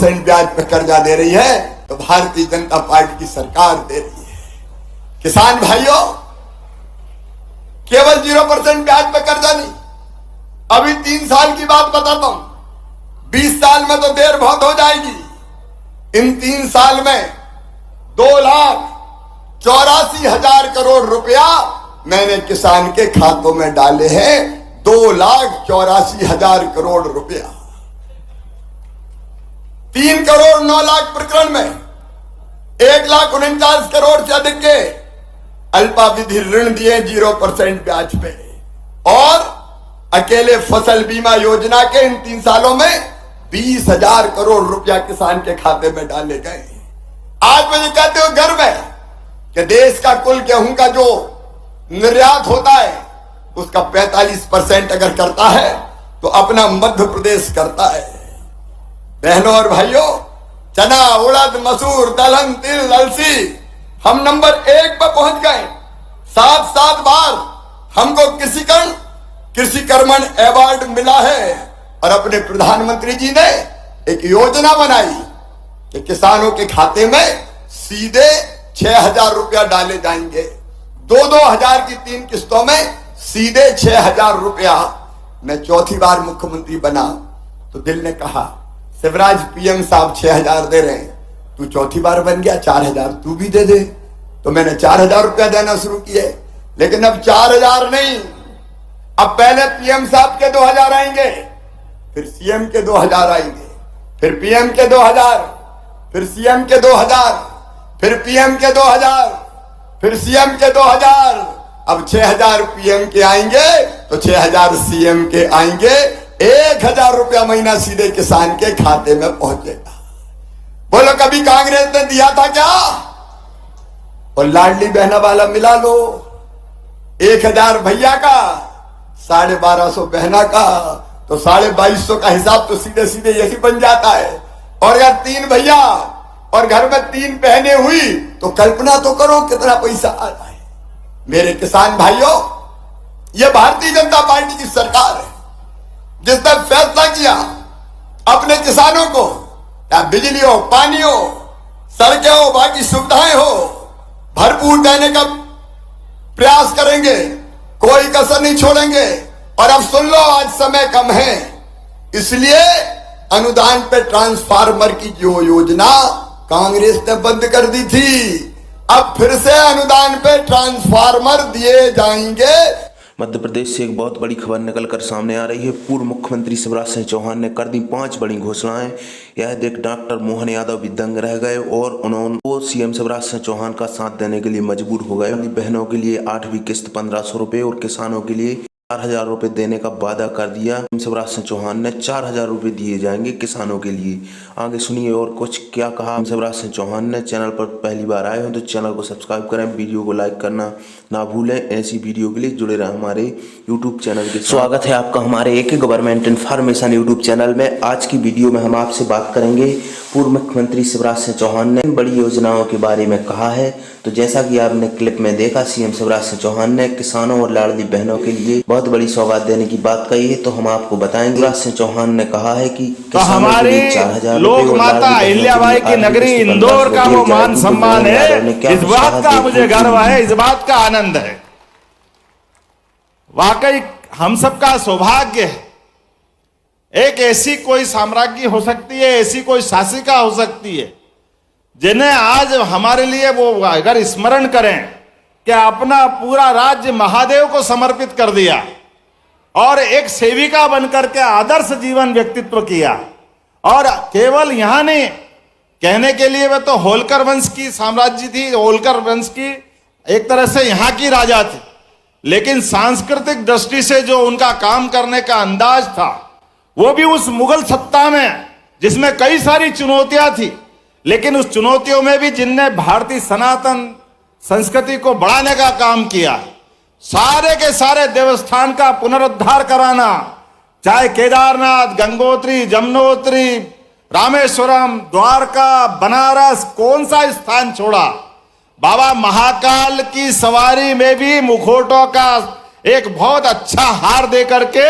ब्याज पर कर्जा दे रही है तो भारतीय जनता पार्टी की सरकार दे रही है। किसान भाइयों, केवल 0% ब्याज पर कर्जा नहीं, अभी 3 साल की बात बताता हूं, 20 साल में तो देर बहुत हो जाएगी। इन 3 साल में 2,84,000 करोड़ रुपया मैंने किसान के खातों में डाले हैं। 2,84,000 करोड़ रुपया। 3 करोड़ 9 लाख प्रकरण में 1,49 करोड़ से अधिक के अल्पावधि ऋण दिए 0% ब्याज पे, और अकेले फसल बीमा योजना के इन 3 सालों में 20,000 करोड़ रुपया किसान के खाते में डाले गए। आज मुझे कहते हो गर्व है कि देश का कुल गेहूं का जो निर्यात होता है उसका 45% अगर करता है तो अपना मध्य प्रदेश करता है। बहनों और भाइयों, चना, उड़द, मसूर, दलहन, तिल, अलसी, हम नंबर 1 पर पहुंच गए। 7 बार हमको कृषि कर्मण अवार्ड मिला है, और अपने प्रधानमंत्री जी ने एक योजना बनाई कि किसानों के खाते में सीधे 6,000 रुपया डाले जाएंगे। 2-2 हजार की 3 किस्तों में सीधे 6,000 रुपया। मैं 4थी बार मुख्यमंत्री बना तो दिल ने कहा, शिवराज पीएम साहब 6,000 दे रहे हैं, तू 4थी बार बन गया, 4,000 तू भी दे दे। तो मैंने 4,000 रुपया देना शुरू किए। लेकिन अब 4,000 नहीं, अब पहले पीएम साहब के 2,000 आएंगे, फिर सीएम के 2,000 आएंगे, फिर पीएम के 2,000, फिर सीएम के 2,000, फिर पीएम के 2,000, फिर सीएम के 2,000। अब 6,000 पीएम के आएंगे तो 6,000 सीएम के आएंगे। 1,000 रुपया महीना सीधे किसान के खाते में पहुंचेगा। बोलो, कभी कांग्रेस ने दिया था क्या? और लाडली बहना वाला मिला लो, 1,000 भैया का, 1,250 बहना का, तो 2,250 का हिसाब तो सीधे सीधे यही बन जाता है। और अगर 3 भैया और घर में 3 बहनें हुई तो कल्पना तो करो कितना पैसा आ रहा है। मेरे किसान भाइयों, यह भारतीय जनता पार्टी की सरकार है जिसने फैसला किया अपने किसानों को, या बिजली हो, पानी हो, सड़कें हो, बाकी सुविधाएं हो, भरपूर देने का प्रयास करेंगे, कोई कसर नहीं छोड़ेंगे। और अब सुन लो, आज समय कम है, इसलिए अनुदान पे ट्रांसफार्मर की जो योजना कांग्रेस ने बंद कर दी थी, अब फिर से अनुदान पे ट्रांसफार्मर दिए जाएंगे। मध्य प्रदेश से एक बहुत बड़ी खबर निकलकर सामने आ रही है। पूर्व मुख्यमंत्री शिवराज सिंह चौहान ने कर दी 5 बड़ी घोषणाएं। यह देख डॉक्टर मोहन यादव भी दंग रह गए और उन्होंने सीएम शिवराज सिंह चौहान का साथ देने के लिए मजबूर हो गए। बहनों के लिए 8वीं किस्त 1,500 रुपये और किसानों के लिए 4,000 रुपये देने का वादा कर दिया। शिवराज सिंह चौहान ने 4,000 रुपये दिए जाएंगे किसानों के लिए। आगे सुनिए और कुछ क्या कहा शिवराज सिंह चौहान ने। चैनल पर पहली बार आए हो तो चैनल को सब्सक्राइब करें, वीडियो को लाइक करना ना भूलें। ऐसी वीडियो के लिए जुड़े रहें हमारे यूट्यूब चैनल के। स्वागत है आपका हमारे एक गवर्नमेंट इन्फॉर्मेशन यूट्यूब चैनल में। आज की वीडियो में हम आपसे बात करेंगे पूर्व मुख्यमंत्री शिवराज सिंह चौहान ने बड़ी योजनाओं के बारे में कहा है। तो जैसा कि आपने क्लिप में देखा, सीएम शिवराज सिंह चौहान ने किसानों और लाडली बहनों के लिए बहुत बड़ी सौगात देने की बात कही है। तो हम आपको बताएंगे। शिवराज सिंह चौहान ने कहा है कि तो हमारी लोक माता अहिल्याबाई की नगरी इंदौर का वो मान सम्मान है, इस बात का मुझे गर्व है, इस बात का आनंद है। वाकई हम सबका सौभाग्य है। एक ऐसी कोई साम्राज्य हो सकती है, ऐसी कोई शासिका हो सकती है जिन्हें आज हमारे लिए वो अगर स्मरण करें कि अपना पूरा राज्य महादेव को समर्पित कर दिया और एक सेविका बनकर के आदर्श जीवन व्यक्तित्व किया। और केवल यहां नहीं, कहने के लिए वह तो होलकर वंश की साम्राज्य थी, होलकर वंश की एक तरह से यहां की राजा थी, लेकिन सांस्कृतिक दृष्टि से जो उनका काम करने का अंदाज था वो भी उस मुगल सत्ता में, जिसमें कई सारी चुनौतियां थी, लेकिन उस चुनौतियों में भी जिनने भारतीय सनातन संस्कृति को बढ़ाने का काम किया, सारे के सारे देवस्थान का पुनरुद्धार कराना, चाहे केदारनाथ, गंगोत्री, जमुनोत्री, रामेश्वरम, द्वारका, बनारस, कौन सा स्थान छोड़ा। बाबा महाकाल की सवारी में भी मुखौटों का एक बहुत अच्छा हार दे करके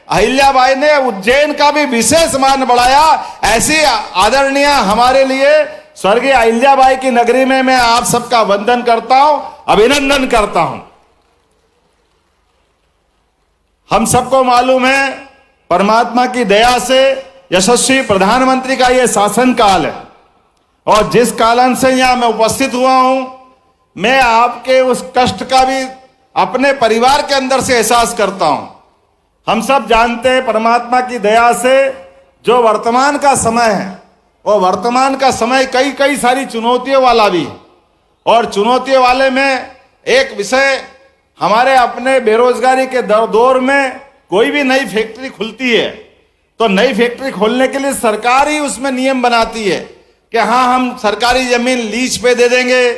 अहिल्याबाई ने उज्जैन का भी विशेष मान बढ़ाया। ऐसी आदरणीय हमारे लिए स्वर्गीय अहिल्याबाई की नगरी में मैं आप सबका वंदन करता हूं, अभिनंदन करता हूं। हम सबको मालूम है परमात्मा की दया से यशस्वी प्रधानमंत्री का यह शासन काल है, और जिस कारण से यहां मैं उपस्थित हुआ हूं, मैं आपके उस कष्ट का भी अपने परिवार के अंदर से एहसास करता हूं। हम सब जानते हैं परमात्मा की दया से जो वर्तमान का समय है, वो वर्तमान का समय कई सारी चुनौतियों वाला भी है, और चुनौतियों वाले में एक विषय हमारे अपने बेरोजगारी के दौर में कोई भी नई फैक्ट्री खुलती है तो नई फैक्ट्री खोलने के लिए सरकार ही उसमें नियम बनाती है कि हाँ, हम सरकारी जमीन लीज पे दे देंगे,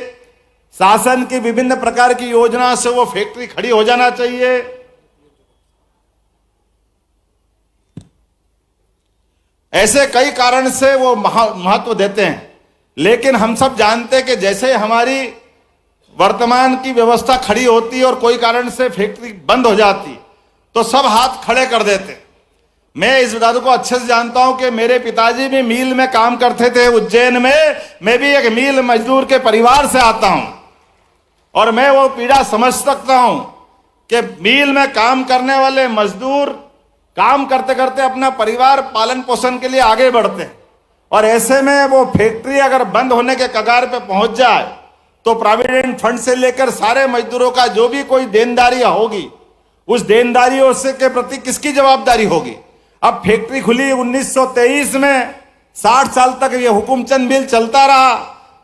शासन की विभिन्न प्रकार की योजना से वो फैक्ट्री खड़ी हो जाना चाहिए। ऐसे कई कारण से वो महत्व देते हैं, लेकिन हम सब जानते हैं कि जैसे हमारी वर्तमान की व्यवस्था खड़ी होती और कोई कारण से फैक्ट्री बंद हो जाती तो सब हाथ खड़े कर देते। मैं इस बात को अच्छे से जानता हूं कि मेरे पिताजी भी मिल में काम करते थे उज्जैन में। मैं भी एक मिल मजदूर के परिवार से आता हूं और मैं वो पीड़ा समझ सकता हूं कि मिल में काम करने वाले मजदूर काम करते करते अपना परिवार पालन पोषण के लिए आगे बढ़ते हैं, और ऐसे में वो फैक्ट्री अगर बंद होने के कगार पे पहुंच जाए तो प्रोविडेंट फंड से लेकर सारे मजदूरों का जो भी कोई देनदारी होगी, उस देनदारियों से के प्रति किसकी जवाबदारी होगी। अब फैक्ट्री खुली 1923 में, 60 साल तक ये हुकुमचंद बिल चलता रहा,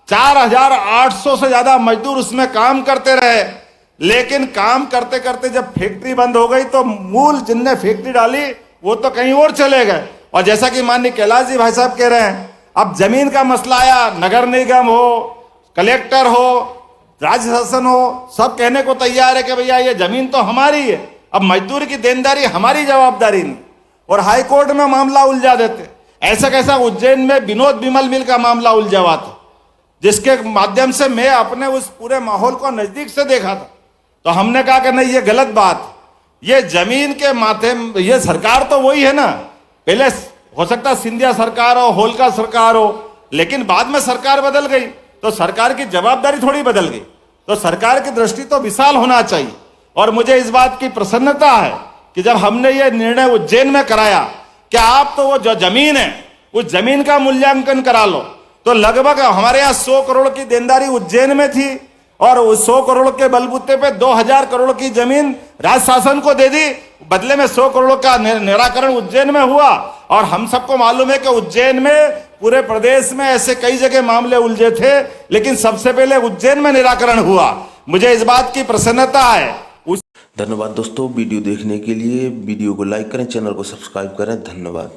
4800 से ज्यादा मजदूर उसमें काम करते रहे, लेकिन काम करते करते जब फैक्ट्री बंद हो गई तो मूल जिनने फैक्ट्री डाली वो तो कहीं और चले गए। और जैसा कि माननीय कैलाश जी भाई साहब कह रहे हैं, अब जमीन का मसला आया, नगर निगम हो, कलेक्टर हो, राज्य शासन हो, सब कहने को तैयार है कि भैया ये जमीन तो हमारी है, अब मजदूर की देनदारी हमारी जवाबदारी नहीं, और हाई कोर्ट में मामला उलझा देते। ऐसा कैसा उज्जैन में विनोद विमल मिल का मामला उलझा हुआ था, जिसके माध्यम से मैं अपने उस पूरे माहौल को नजदीक से देखा था। तो हमने कहा कि नहीं, ये गलत बात, ये जमीन के माथे, ये सरकार तो वही है ना, पहले हो सकता सिंधिया सरकार हो, होलका सरकार हो, लेकिन बाद में सरकार बदल गई तो सरकार की जवाबदारी थोड़ी बदल गई। तो सरकार की दृष्टि तो विशाल होना चाहिए, और मुझे इस बात की प्रसन्नता है कि जब हमने ये निर्णय उज्जैन में कराया कि आप तो वो जो जमीन है उस जमीन का मूल्यांकन करा लो, तो लगभग हमारे यहाँ 100 करोड़ की देनदारी उज्जैन में थी, और उस 100 करोड़ के बलबूते पे 2000 करोड़ की जमीन राज्य शासन को दे दी, बदले में 100 करोड़ का निराकरण उज्जैन में हुआ। और हम सबको मालूम है कि उज्जैन में, पूरे प्रदेश में ऐसे कई जगह मामले उलझे थे, लेकिन सबसे पहले उज्जैन में निराकरण हुआ। मुझे इस बात की प्रसन्नता है। धन्यवाद दोस्तों, वीडियो देखने के लिए वीडियो को लाइक करें, चैनल को सब्सक्राइब करें। धन्यवाद।